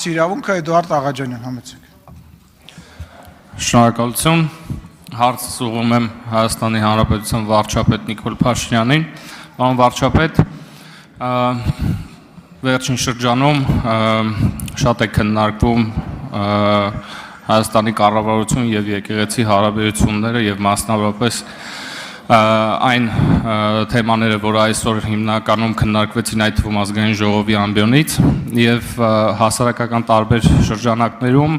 Հարցի իրավունքը Էդուարդ Աղաջանյան, համեցեք։ Շնորհակալություն։ Հարցս ուղղում եմ Հայաստանի Հանրապետության վարչապետ Նիկոլ Փաշինյանին։ Պարոն վարչապետ, վերջին շրջանում շատ է քննարկվում Հայաստանի կառավարություն եւ եկեղեցի հարաբերությունները եւ մասնավորապես այն թեմաները, որ այսօր հիմնականում քննարկվեցին այդ թվում ազգային ժողովի ամբիոնից եւ հասարակական տարբեր շրջանակներում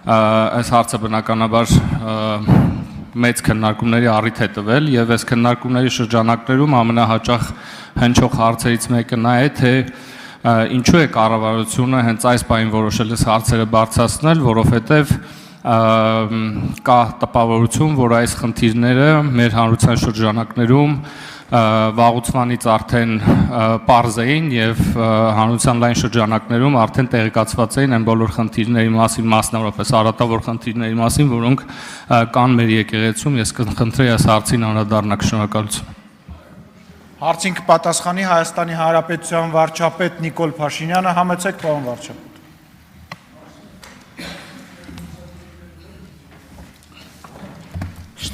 այս հարցը բնականաբար մեծ քննարկումների առիթ է տվել եւ այս քննարկումների շրջանակներում ամենահաճախ հնչող հարցերից մեկը նա է, թե ինչու է կառավարությունը հենց այս բանին որոշել է հարցերը բարձրացնել, որովհետեւ կա տպավորություն, որ այս խնդիրները մեր հանրության շրջանակներում վաղուցվանից արդեն պարզ էին եւ հանրության լայն շրջանակներում արդեն տեղեկացված էին այն բոլոր խնդիրների մասին, մասնավորապես արատավոր խնդիրների մասին, որոնք կան մեր եկեղեցում։ Ես կխնդրեի այս հարցին անդրադառնալ։ Շնորհակալություն։ Հարցին կպատասխանի Հայաստանի Հանրապետության վարչապետ Նիկոլ Փաշինյանը, համեցեք, պարոն վարչապետ։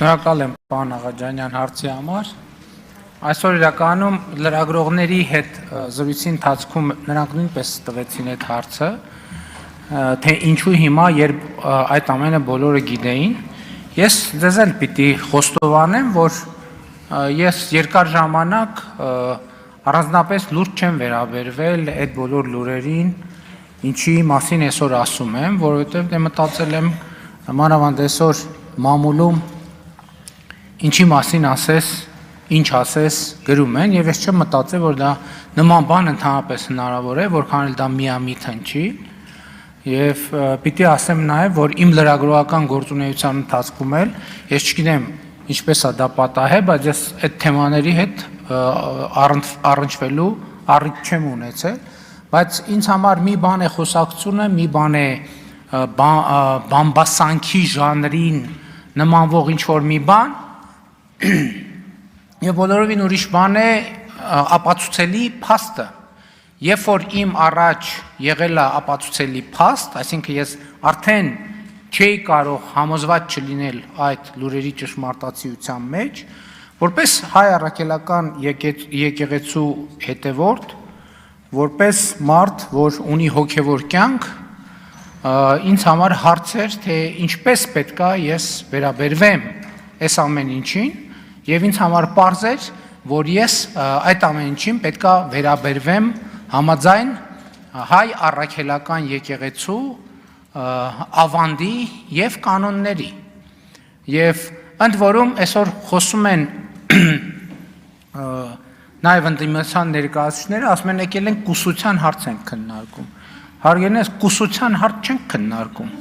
Շնորհակալ եմ պարոն Աղաջանյան հարցի համար։ Այսօր իրականում լրագրողների հետ զրույցի ընթացքում նրանք նույնպես տվեցին այդ հարցը, թե ինչու հիմա, երբ այդ ամենը բոլորը գիտեին, ես ձեզ էլ պիտի խոստովանեմ, որ ես երկար ժամանակ առանձնապես լուրջ չեմ վերաբերվել այդ բոլոր լուրերին, ինչի մասին այսօր ասում եմ, որովհետև մտածել եմ մանավանդ այսօր մամուլում ինչի մասին ասես, ինչ ասես գրում են, եւ ես չեմ մտածել, որ դա նման բան ընդհանրապես հնարավոր է, որքան էլ դա միամիտ հնչի, եւ պիտի ասեմ նաեւ, որ իմ լրագրողական գործունեության ընթացքում էլ ես չգիտեմ ինչպես է դա պատահել, բայց ես այդ թեմաների հետ առնչվելու առիթ չեմ ունեցել, բայց ինձ համար մի բան է խոսակցությունը, մի բան է բամբասանքի ժանրին նմանվող ինչ-որ մի բան, եւ բոլորովին ուրիշ բան է ապացուցելի փաստը։ Երբ որ իմ առաջ եղել է ապացուցելի փաստ, այսինքն ես արդեն չէի կարող համոզված չլինել այդ լուրերի ճշմարտացիության մեջ, որպես հայ առաքելական եկեղեցու հետևորդ, որպես մարդ, որ ունի հոգևոր կյանք, ինձ համար հարց էր, թե ինչպես պետքա ես վերաբերվեմ այս ամեն ինչին, եւ ինձ համար պարզ էր, որ ես այդ ամեն ինչին պետքա վերաբերվեմ համաձայն հայ առաքելական եկեղեցու ավանդի եւ կանոնների։ Եվ ընդ որում այսօր խոսում են նաեւ ընդդիմության ներկայացուցիչները, ասում են եկել են կուսության հարց են քննարկում։ Հարգելիներս, կուսության հարց չենք քննարկում։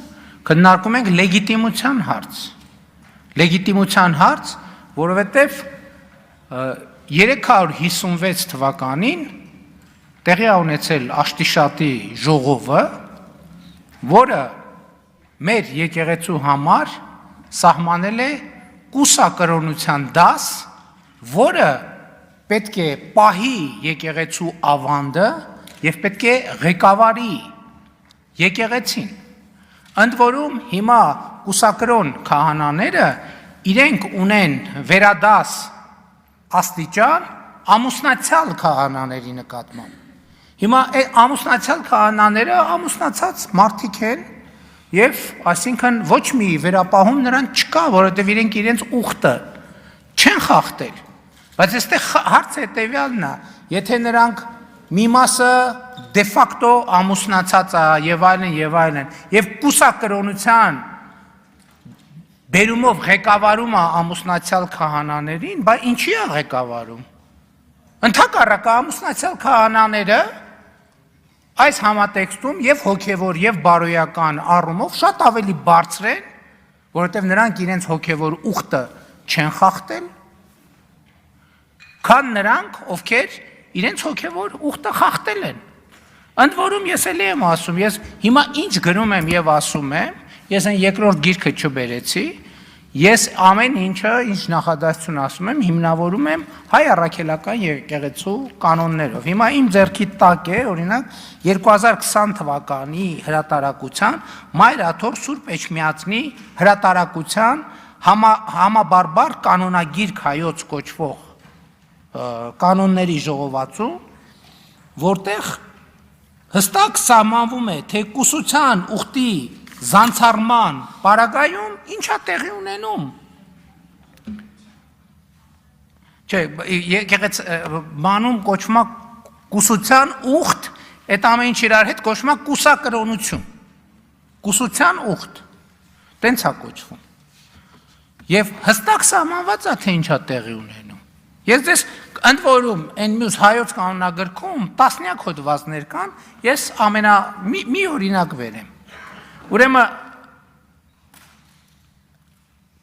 Քննարկում ենք լեգիտիմության հարց։ Լեգիտիմության հարց, որովհետեւ 356 թվականին տեղի է ունեցել Աշտիշատի ժողովը, որը մեր եկեղեցու համար սահմանել է կուսակրոնության դաս, որը պետք է պահի եկեղեցու ավանդը եւ պետք է ղեկավարի եկեղեցին։ Ընդ որում հիմա կուսակրոն քահանաները իրենք ունեն վերադաս աստիճան ամուսնացյալ քահանաների նկատմամբ։ Հիմա ամուսնացյալ քահանաները ամուսնացած մարդիկ են եւ այսինքն ոչ մի վերապահում նրանց չկա, որովհետեւ իրենք իրենց ուխտը չեն խախտել։ Բայց այստեղ հարցը հետեւյալն է, եթե նրանք մի մասը դե ֆակտո ամուսնացած է եւ այլն, եւ կուսակրոնության բերումով ղեկավարում է ամուսնացյալ քահանաներին, բայց ինչի է ղեկավարում։ Ընդհակառակը ամուսնացյալ քահանաները այս համատեքստում եւ հոգեվոր եւ բարոյական առումով շատ ավելի բարձր են, որովհետեւ նրանք իրենց հոգեվոր ուխտը չեն խախտել, քան նրանք, ովքեր իրենց հոգեվոր ուխտը խախտել են։ Ընդ որում ես էլ եմ ասում, ես հիմա ինչ գրում եմ եւ ասում եմ, ես այն երկրորդ գիրքը չբերեցի, Ես ամեն ինչը, ինչ նախադասություն ասում եմ, հիմնավորում եմ հայ առաքելական եկեղեցու կանոններով։ Հիմա իմ ձեռքի տակ է, օրինակ, 2020 թվականի հրատարակության Մայրաթոր Սուրբ Էջմիածնի հրատարակության համաբարբար կանոնագիրք հայոց կոչվող կանոնների ժողովածու, որտեղ հստակ սահմանվում է, թե կուսության ուխտի զանցառման պարագայում ինչա տեղի ունենում։ Չէ, բանում կոչվում է կուսության ուխտ, այդ ամեն ինչ իրար հետ կոչվում է կուսակրոնություն։ Կուսության ուխտ։ Տենց է կոչվում։ Եվ հստակ սահմանված է, թե ինչա տեղի ունենում։ Ես դες ընդ որում այն մյուս հայոց կանոնագրքում տասնյակ հոդվածներ կան, ես մի օրինակ վերեմ։ Ուրեմն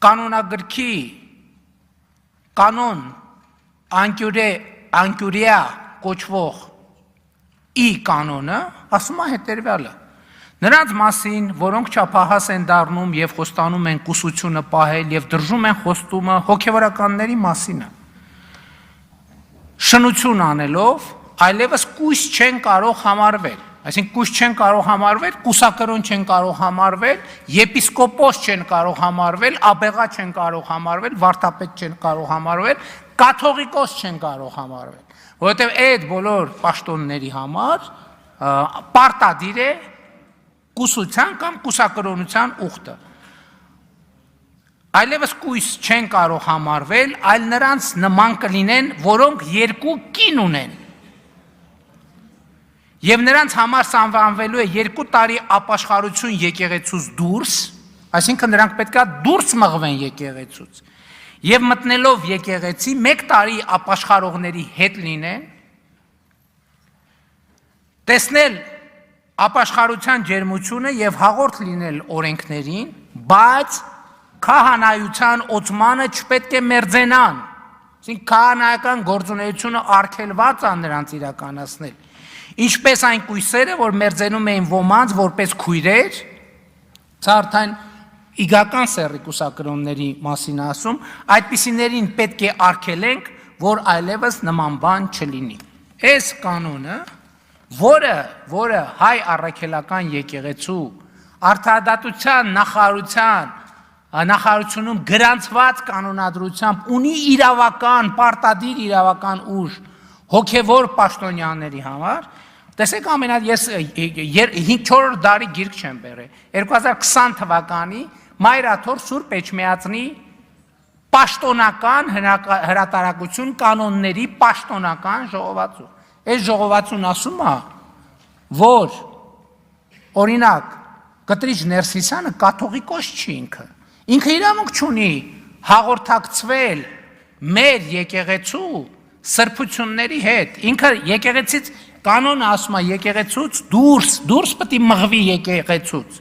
կանոնագրքի կանոն անկյուրիա կոչվող ի կանոնը ասում է հետևյալը. նրանց մասին, որոնք չափահաս են դառնում եւ խոստանում են կուսությունը պահել եւ դրժում են խոստումը հոգեվորականների մասինը, շնություն անելով, այլևս կույս չեն կարող համարվել, այսինքն կույս չեն կարող համարվել, կուսակրոն չեն կարող համարվել, եպիսկոպոս չեն կարող համարվել, աբեղա չեն կարող համարվել, վարդապետ չեն կարող համարվել, կաթողիկոս չեն կարող համարվել, որովհետև այդ բոլոր պաշտոնների համար պարտադիր է կուսության կամ կուսակրոնության ուխտը։ Այլևս կույս չեն կարող համարվել, այլ նրանց նման կլինեն, որոնք երկու կին ունեն։ Եվ նրանց համար սանվանվելու է 2 տարի ապաշխարություն եկեղեցուց դուրս, այսինքն նրանք պետք է դուրս մղվեն եկեղեցուց, եւ մտնելով եկեղեցի 1 տարի ապաշխարողների հետ լինեն, տեսնել ապաշխարության ջերմությունը եւ հաղորդ լինել օրենքներին, բայց քահանայության օծմանը չպետք է մերձենան, այսինքն քահանայական գործունեությունը արգելված է նրանց իրականացնել, ինչպես այն կույսերը, որ մերձենում էին ոմանց որպես քույրեր, ցարթան իգական սեռի կուսակրոնների մասին ասում, այդպիսիներին պետք է արգելենք, որ այլևս նման բան չլինի։ Այս կանոնը, որը հայ առաքելական եկեղեցու արդարադատության նախարարությունում գրանցված կանոնադրությամբ ունի իրավական, պարտադիր իրավական ուժ հոգևոր պաշտոնյաների համար, տեսեք ես 4 դարի գիրք չեմ բերել, 2020 թվականի Մայրաթոր Սուրբ Էջմիածնի պաշտոնական հրատարակություն կանոնների պաշտոնական ժողովածու։ Այս ժողովածուն ասում է, որ օրինակ Կտրիչ Ներսիսյանը կաթողիկոս չի ինքը իրավունք չունի հաղորդակցվել մեր եկեղեցու սրբությունների հետ, ինքը եկեղեցից կանոնը ասում է եկեղեցուց դուրս պետք է մղվի եկեղեցուց,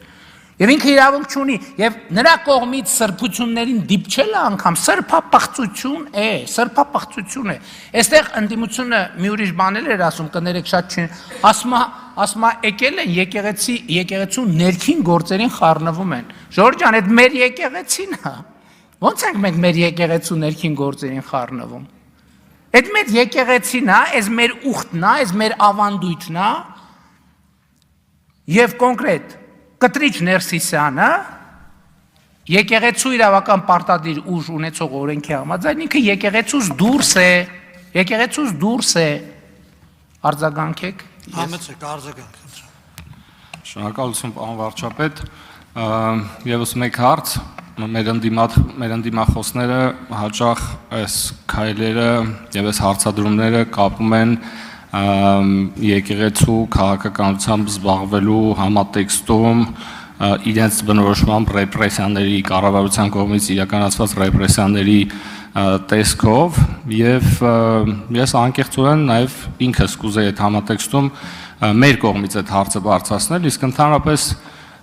եւ ինքը իրավունք չունի, եւ նրա կողմից սրբություններին դիպչելը անգամ սրբապղծություն է, այստեղ ընդդիմությունը մի ուրիշ բաներ էր ասում, կներեք շատ չեն, ասում եկել են եկեղեցու ներքին գործերին խառնվում են, Ժորժ ջան, այդ մեր եկեղեցին է, ո՞նց ենք մենք մեր եկեղեցու ներքին գործերին խառնվում, այդ մեր եկեղեցին է, այս մեր ուխտն է, այս մեր ավանդույթն է, եւ կոնկրետ Կտրիչ Ներսիսյանը եկեղեցու իրավական պարտադիր ուժ ունեցող օրենքի համաձայն ինքը եկեղեցուց դուրս է արձագանքեք Համեցեք արձագանք Շնորհակալություն պարոն վարչապետ եւս մեկ հարց մեր ընդդիմախոսները հաճախ այս քայլերը եւ այս հարցադրումները կապում են եկեղեցու քաղաքականությամբ զբաղվելու համատեքստում իրենց բնորոշմամբ ռեպրեսիաների կառավարության կողմից իրականացված ռեպրեսիաների տեսքով եւ ես անկեղծորեն նաեւ ինքս կուզեի այդ համատեքստում մեր կողմից այդ հարցը բարձրացնել, իսկ ընդհանրապես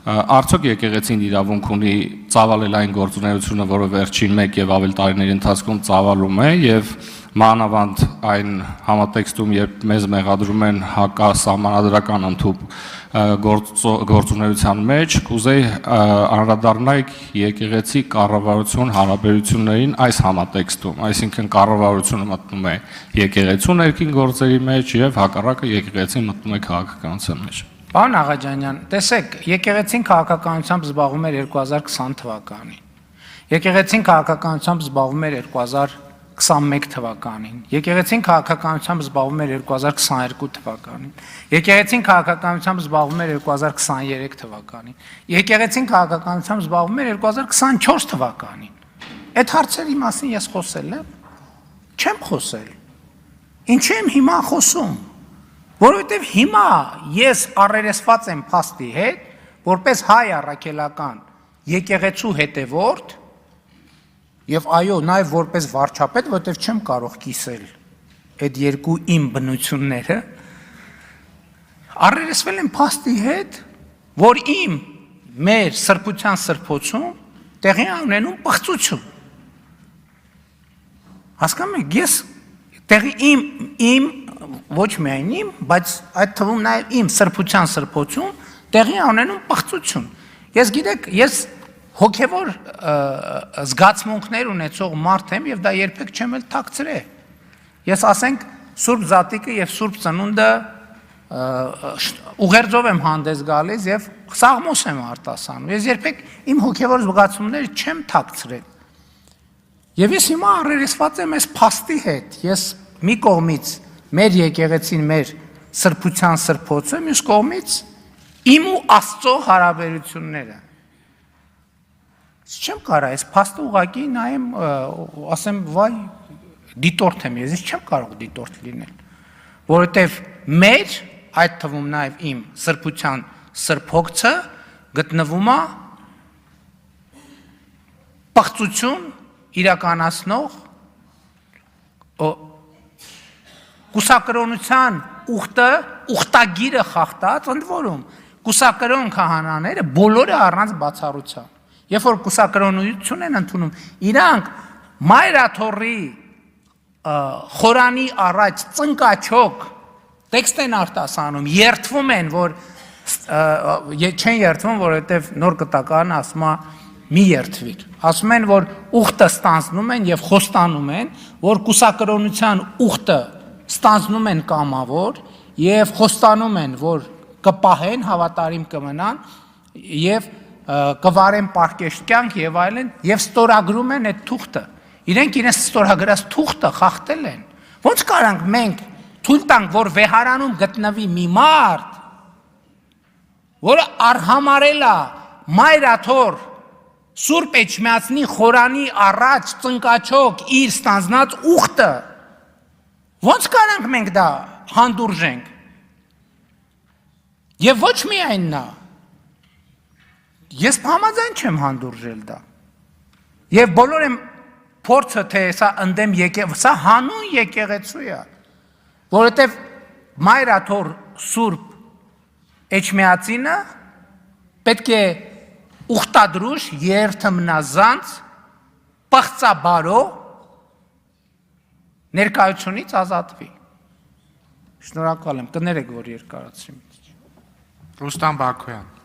արդյոք եկեղեցին իրավունք ունի ծավալել այն գործունեությունը, որը վերջին 1 եւ ավել տարիների ընթացքում ծավալում է եւ մանավանդ այն համատեքստում, երբ մեզ մեղադրում են հակասահմանադրական ընդհուպ գործունեության մեջ կուզեի անդրադառնալ եկեղեցի կառավարություն հարաբերություններին այս համատեքստում, այսինքն կառավարությունը մտնում է եկեղեցու ներքին գործերի մեջ եւ հակառակը եկեղեցին մտնում է քաղաքականության մեջ։ Պարոն Աղաջանյան, տեսեք, եկեղեցին քաղաքականությամբ զբաղվում էր 2020 թվականին։ Եկեղեցին քաղաքականությամբ զբաղվում էր 2021 թվականին։ Եկեղեցին քաղաքականությամբ զբաղվում էր 2022 թվականին։ Եկեղեցին քաղաքականությամբ զբաղվում էր 2023 թվականին։ Եկեղեցին քաղաքականությամբ զբաղվում էր 2024 թվականին։ Այդ հարցերի մասին ես խոսել եմ։ Չեմ խոսել։ Ինչու եմ հիմա խոսում։ Որովհետև հիմա ես առերեսված եմ փաստի հետ, որպես հայ առաքելական եկեղեցու հետևորդ եւ այո, նաեւ որպես վարչապետ, որովհետև չեմ կարող կիսել այդ երկու իմ բնությունները, առերեսվել եմ փաստի հետ, որ մեր սրբության սրբոցում տեղի ունենում պղծություն։ Հասկանում եք, ես տեղի իմ ոչ միայն իմ, բայց այդ թվում նաև իմ սրբության սրբոցում տեղի ունենում պղծություն։ Ես գիտեք, ես հոգևոր զգացմունքներ ունեցող մարդ եմ եւ դա երբեք չեմ էլ թաքցրել։ Ես ասենք Սուրբ Զատիկը եւ Սուրբ Ծնունդը ուղերձով եմ հանդես գալիս եւ սաղմոս եմ արտասանում։ Ես երբեք իմ հոգևոր զգացումները չեմ թաքցրել։ Եվ ես հիմա առերեսված եմ այս փաստի հետ։ Ես մի կողմից մեր եկեղեցին, մեր սրբության սրբոցը, մյուս կողմից իմ ու Աստծո հարաբերությունները։ Չեմ կարող այս փաստը ուղղակի նայեմ, ասեմ, վայ, դիտորդ եմ ես չեմ կարող դիտորդ լինել, որովհետև մեր, այդ թվում նաև իմ սրբության սրբոցը գտնվում է պղծություն իրականացնող կուսակրոնության ուխտագիրը խախտած, ընդ որում կուսակրոն քահանաները բոլորը առանց բացառության, երբ որ կուսակրոնություն են ընդունում, իրանք Մայրաթորի խորանի առաջ ծնկաչոք տեքստ են արտասանում, երդվում են, որ չեն երդվում, որովհետև նոր կտակարանը ասում է մի երդվիր, ասում են, որ ուխտը ստանձնում են եւ խոստանում են, որ կուսակրոնության ուխտը ստանձնում են կամավոր եւ խոստանում են, որ կպահեն, հավատարիմ կմնան եւ կվարեն պարկեշտ կյանք եւ այլն եւ ստորագրում են այդ թուղթը։ Իրենք իրենց ստորագրած թուղթը խախտել են։ Ոնց կարանք մենք թույլ տանք, որ վեհարանում գտնվի մի մարդ, որը արհամարել է Մայրաթոր Սուրբ Էջմիածնի խորանի առաջ ծնկաչոք իր ստանձնած ուխտը, ոնց կարանք մենք դա հանդուրժենք։ Եվ ոչ միայն նա, ես համաձայն չեմ հանդուրժել դա։ Եվ բոլոր եմ փորձը, թե սա ընդեմ սա հանուն եկեղեցու է, որովհետև Մայրաթոր Սուրբ Էջմիածինը պետք է ուխտադրուժ երթմնազանց պղծաբարո ներկայությունից ազատվի։ Շնորհակալ եմ, կներեք, որ երկարացրի։ Ռուստամ Բաքոյան։